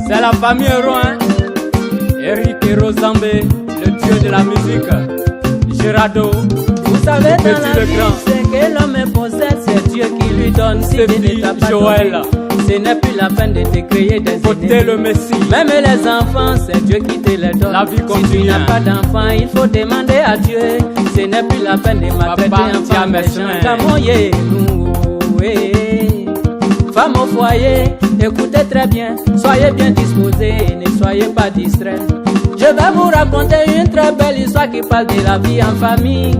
C'est la famille Rouen, Eric et Rosambe, le dieu de la musique, Gerardo. Vous savez, dans la vie, c'est que l'homme possède, c'est Dieu qui lui donne. Si Dieu ne t'a pas donné, ce n'est plus la peine de te créer des ennemis. Le Messie. Même les enfants, c'est Dieu qui te les donne. La vie continue. Si tu n'as pas d'enfants, il faut demander à Dieu. Ce n'est plus la peine de maltraiter enfants méchants. Camoye, nous, femme au foyer, écoutez très bien, soyez bien disposés, ne soyez pas distraits. Je vais vous raconter une très belle histoire qui parle de la vie en famille.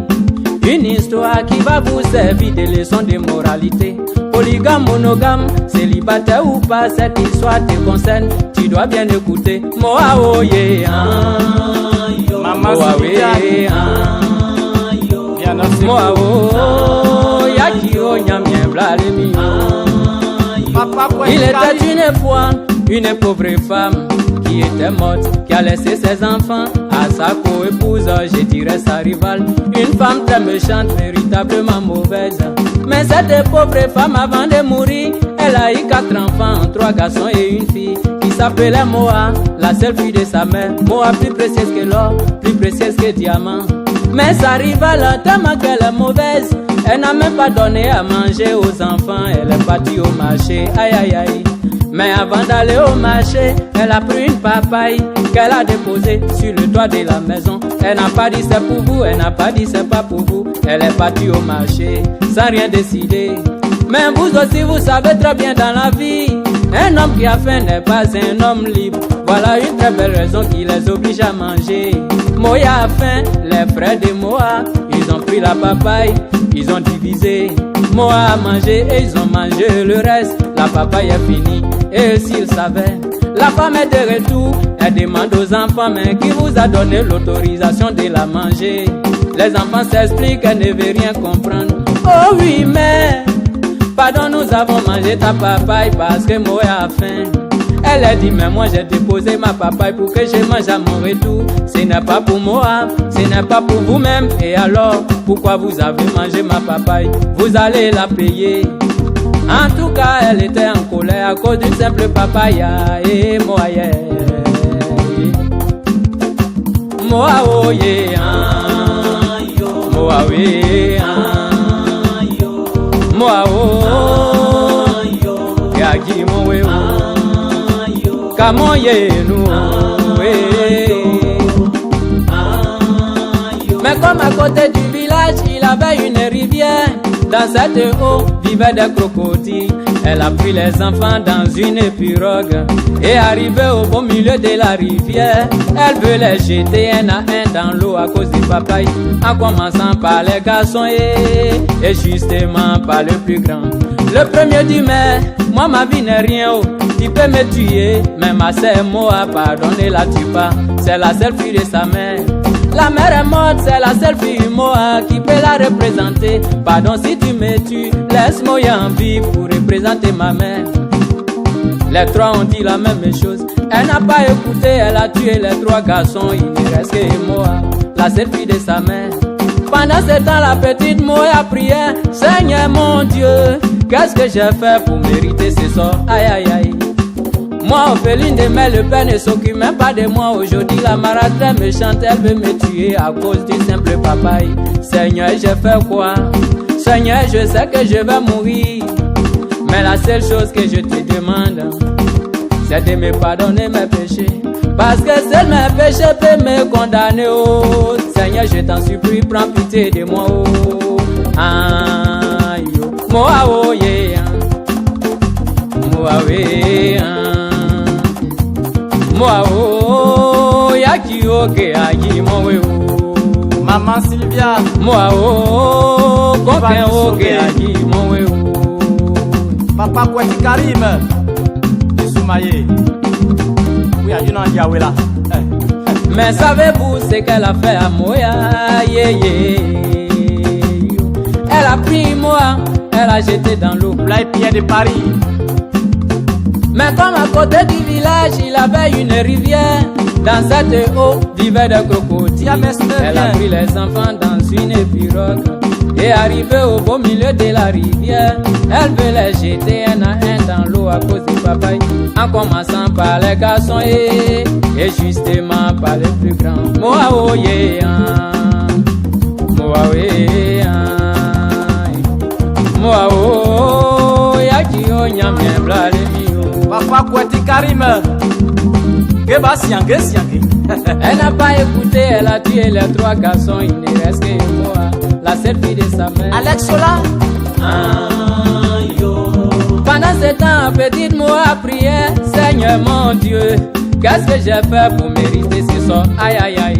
Une histoire qui va vous servir de leçons de moralité. Polygame, monogame, célibataire ou pas, cette histoire te concerne. Tu dois bien écouter. Moa oye, Maman oye, moa o, yakio nyamien blalemi. Il était une fois une pauvre femme qui était morte, qui a laissé ses enfants à sa co-épouse, je dirais sa rivale. Une femme très méchante, véritablement mauvaise. Mais cette pauvre femme, avant de mourir, elle a eu 4 enfants, 3 garçons et une fille, qui s'appelait Moa, la seule fille de sa mère. Moa, plus précieuse que l'or, plus précieuse que diamant. Mais sa rivale, tellement qu'elle est mauvaise, elle n'a même pas donné à manger aux enfants. Elle est partie au marché, aïe aïe aïe. Mais avant d'aller au marché, elle a pris une papaye qu'elle a déposée sur le toit de la maison. Elle n'a pas dit c'est pour vous, elle n'a pas dit c'est pas pour vous. Elle est partie au marché sans rien décider. Mais vous aussi vous savez très bien dans la vie, un homme qui a faim n'est pas un homme libre. Voilà une très belle raison qui les oblige à manger. Moya a faim, les frères de Moa, ils ont pris la papaye, ils ont divisé. Moa a mangé et ils ont mangé le reste. La papaye est finie et s'ils savaient, la femme est de retour. Elle demande aux enfants, mais qui vous a donné l'autorisation de la manger? Les enfants s'expliquent, elle ne veut rien comprendre. Oh oui, mais pardon, nous avons mangé ta papaye parce que Moa a faim. Elle a dit, mais moi j'ai déposé ma papaye pour que je mange à mon retour. Ce n'est pas pour moi, ce n'est pas pour vous-même. Et alors, pourquoi vous avez mangé ma papaye? Vous allez la payer. En tout cas, elle était en colère à cause d'une simple papaya. Et Moa, yeah. Moa, oh, yeah. Moa, yeah. Moa, oh, yagi, mon way, Camoye, nous, mais comme à côté du village, il avait une rivière. Dans cette eau vivaient des crocodiles. Elle a pris les enfants dans une pirogue et arrivée au beau milieu de la rivière, elle veut les jeter un à un dans l'eau à cause du papaye, en commençant par les garçons et justement par le plus grand. Le premier dit, mais moi ma vie n'est rien, oh. Tu peux me tuer, mais ma sœur Moa, pardonnez-la, tue pas. C'est la seule fille de sa mère. La mère est morte, c'est la seule fille Moa qui peut la représenter. Pardon si tu me tues, laisse Moa en vie pour représenter ma mère. Les 3 ont dit la même chose. Elle n'a pas écouté, elle a tué les 3 garçons. Il ne reste que Moa, la seule fille de sa mère. Pendant ce temps, la petite Moa a prié, Seigneur mon Dieu, qu'est-ce que j'ai fait pour mériter ce sort? Aïe aïe aïe. Moi, orpheline de mère, le père ne s'occupe même pas de moi. Aujourd'hui, la marade très méchante, elle veut me tuer à cause du simple papaye. Seigneur, j'ai fait quoi? Seigneur, je sais que je vais mourir, mais la seule chose que je te demande, c'est de me pardonner mes péchés. Parce que seul mes péchés peuvent me condamner. Oh, Seigneur, je t'en supplie, prends pitié de moi. Oh, aïe, oh, Moa, oh, yeah. Moa, yeah. Moa, oh, yaki, oke, ayi, moa, oh. Maman Sylvia. Moa, oh, coquin, oke, ayi, moa, oh. Papa Kweti Karim. Soumaye. Oui, à Yunan Diawela. Mais savez-vous ce qu'elle a fait à Moya? Yeah, yeah. Elle a pris Moa, elle a jeté dans l'eau. Là, Pierre de Paris. Mais comme à côté du village, il avait une rivière. Dans cette eau vivaient des crocodiles. Elle a pris les enfants dans une pirogue et arrivée au beau milieu de la rivière, elle veut les jeter un cause de papa. En commençant par les garçons et justement par les plus grands. Moa oh yeah, moa we, moa oh ya ki o nyamye blale mi. Papa Koueti Karim. Elle n'a pas écouté, elle a tué les 3 garçons, il ne reste que moi, la seule fille de sa mère. Alex Sola. Pendant ce temps, petite moi a prié, Seigneur mon Dieu, qu'est-ce que j'ai fait pour mériter ce sort? Aïe aïe aïe.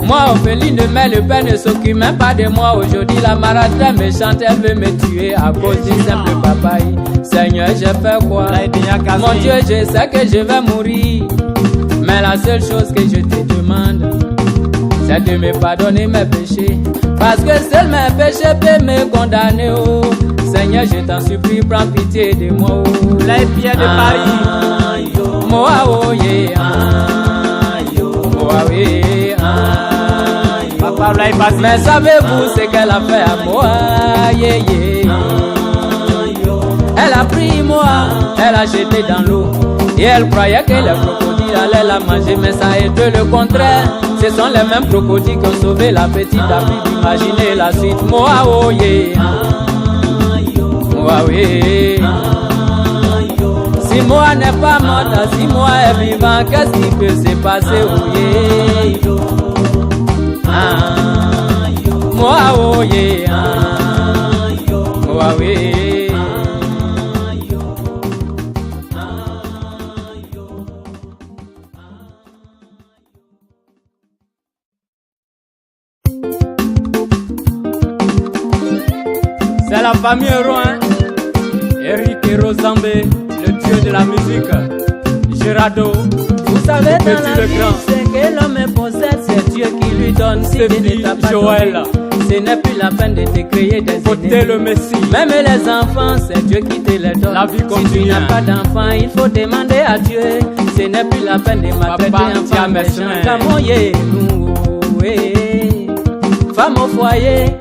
Moi, Ophéline de mai, le père ne s'occupe même pas de moi. Aujourd'hui, la maladie méchante, elle veut me tuer à cause du simple papaye. Seigneur, j'ai fait quoi? Mon Dieu, je sais que je vais mourir. Mais la seule chose que je te demande, c'est de me pardonner mes péchés. Parce que seul mes péchés peuvent me condamner. Oh. Seigneur, je t'en supplie, prends pitié de moi. Oh. Les pieds de Paris. Moi, oh yeah. Moi, oui. Papa, mais savez-vous ce qu'elle a fait à moi? Yeah, yeah. Elle a pris moi, elle a jeté dans l'eau. Et elle croyait que les crocodiles allaient la manger, mais ça a été le contraire. Ce sont les mêmes crocodiles qui ont sauvé la petite Afrique. Imaginez la suite. Moi, oh yeah. Moi, oui. Si moi n'est pas morte, si moi est vivant, qu'est-ce qui peut se passer? Oh yeah. Moi, oh yeah. Moi, oui. C'est la famille Rouen, Eric et Rosambe, le dieu de la musique, Gerardo. Vous savez dans la vie, c'est que l'homme possède, c'est Dieu qui lui donne. Si tu ne t'as pas Joël, ce n'est plus la peine de te créer des idées. Le Messie. Même les enfants, c'est Dieu qui te les donne. La vie continue. Si tu n'as pas d'enfants, il faut demander à Dieu. Ce n'est plus la peine de maltraiter enfants méchants. Femme au foyer,